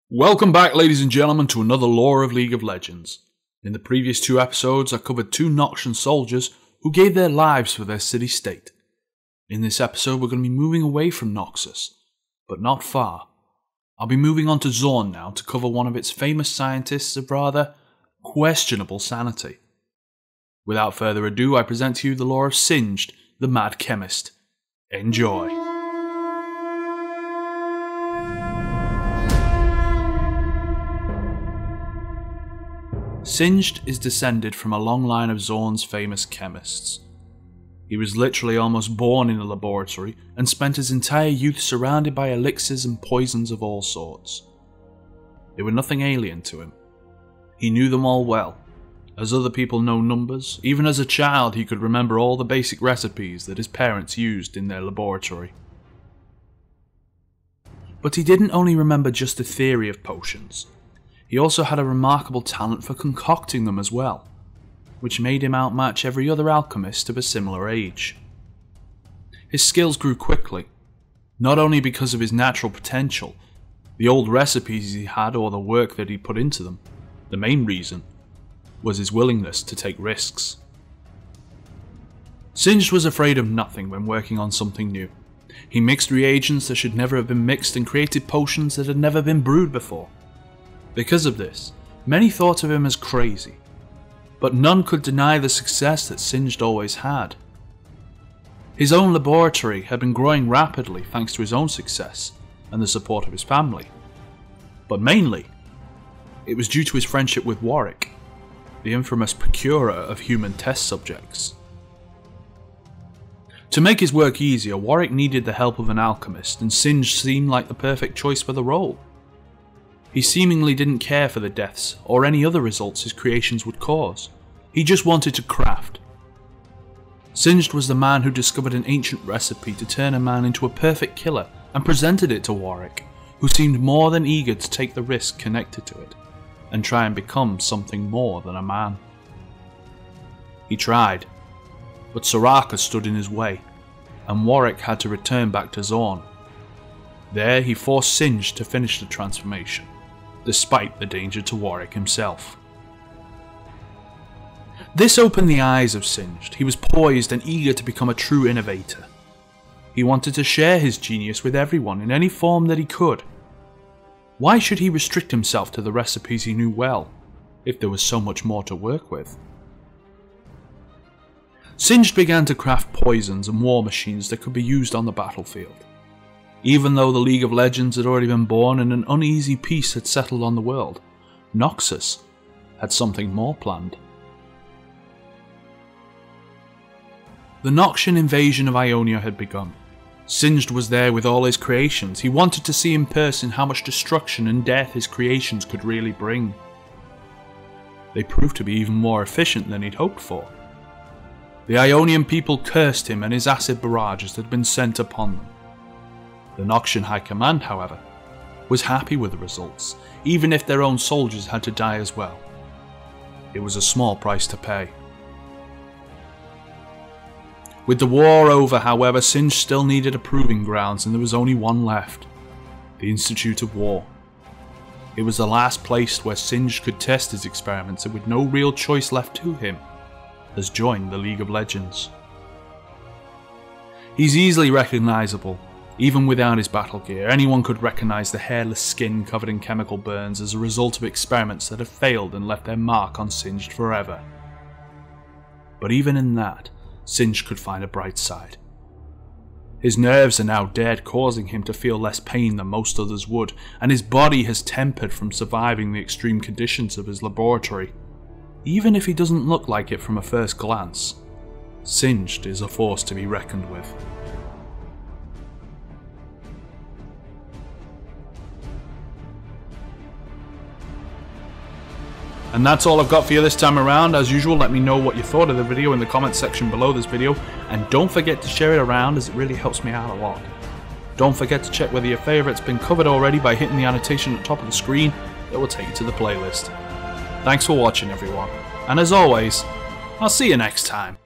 Welcome back, ladies and gentlemen, to another lore of League of Legends. In the previous two episodes, I covered two Noxian soldiers who gave their lives for their city-state. In this episode, we're going to be moving away from Noxus, but not far. I'll be moving on to Zorn now to cover one of its famous scientists of rather questionable sanity. Without further ado, I present to you the lore of Singed, the Mad Chemist. Enjoy! Singed is descended from a long line of Zorn's famous chemists. He was literally almost born in a laboratory and spent his entire youth surrounded by elixirs and poisons of all sorts. They were nothing alien to him. He knew them all well. As other people know numbers, even as a child he could remember all the basic recipes that his parents used in their laboratory. But he didn't only remember just the theory of potions. He also had a remarkable talent for concocting them as well, which made him outmatch every other alchemist of a similar age. His skills grew quickly, not only because of his natural potential, the old recipes he had or the work that he put into them. The main reason was his willingness to take risks. Singed was afraid of nothing when working on something new. He mixed reagents that should never have been mixed and created potions that had never been brewed before. Because of this, many thought of him as crazy, but none could deny the success that Singed always had. His own laboratory had been growing rapidly thanks to his own success and the support of his family. But mainly, it was due to his friendship with Warwick, the infamous procurer of human test subjects. To make his work easier, Warwick needed the help of an alchemist, and Singed seemed like the perfect choice for the role. He seemingly didn't care for the deaths or any other results his creations would cause. He just wanted to craft. Singed was the man who discovered an ancient recipe to turn a man into a perfect killer and presented it to Warwick, who seemed more than eager to take the risk connected to it and try and become something more than a man. He tried, but Soraka stood in his way, and Warwick had to return back to Zorn. There he forced Singed to finish the transformation, despite the danger to Warwick himself. This opened the eyes of Singed. He was poised and eager to become a true innovator. He wanted to share his genius with everyone in any form that he could. Why should he restrict himself to the recipes he knew well, if there was so much more to work with? Singed began to craft poisons and war machines that could be used on the battlefield. Even though the League of Legends had already been born and an uneasy peace had settled on the world, Noxus had something more planned. The Noxian invasion of Ionia had begun. Singed was there with all his creations. He wanted to see in person how much destruction and death his creations could really bring. They proved to be even more efficient than he'd hoped for. The Ionian people cursed him and his acid barrages that had been sent upon them. The Noxian High Command, however, was happy with the results, even if their own soldiers had to die as well. It was a small price to pay. With the war over, however, Singed still needed a proving grounds, and there was only one left: the Institute of War. It was the last place where Singed could test his experiments, and with no real choice left to him, has joined the League of Legends. He's easily recognizable. Even without his battle gear, anyone could recognize the hairless skin covered in chemical burns as a result of experiments that have failed and left their mark on Singed forever. But even in that, Singed could find a bright side. His nerves are now dead, causing him to feel less pain than most others would, and his body has tempered from surviving the extreme conditions of his laboratory. Even if he doesn't look like it from a first glance, Singed is a force to be reckoned with. And that's all I've got for you this time around. As usual, let me know what you thought of the video in the comments section below this video, and don't forget to share it around as it really helps me out a lot. Don't forget to check whether your favourite's been covered already by hitting the annotation at the top of the screen that will take you to the playlist. Thanks for watching, everyone, and as always, I'll see you next time.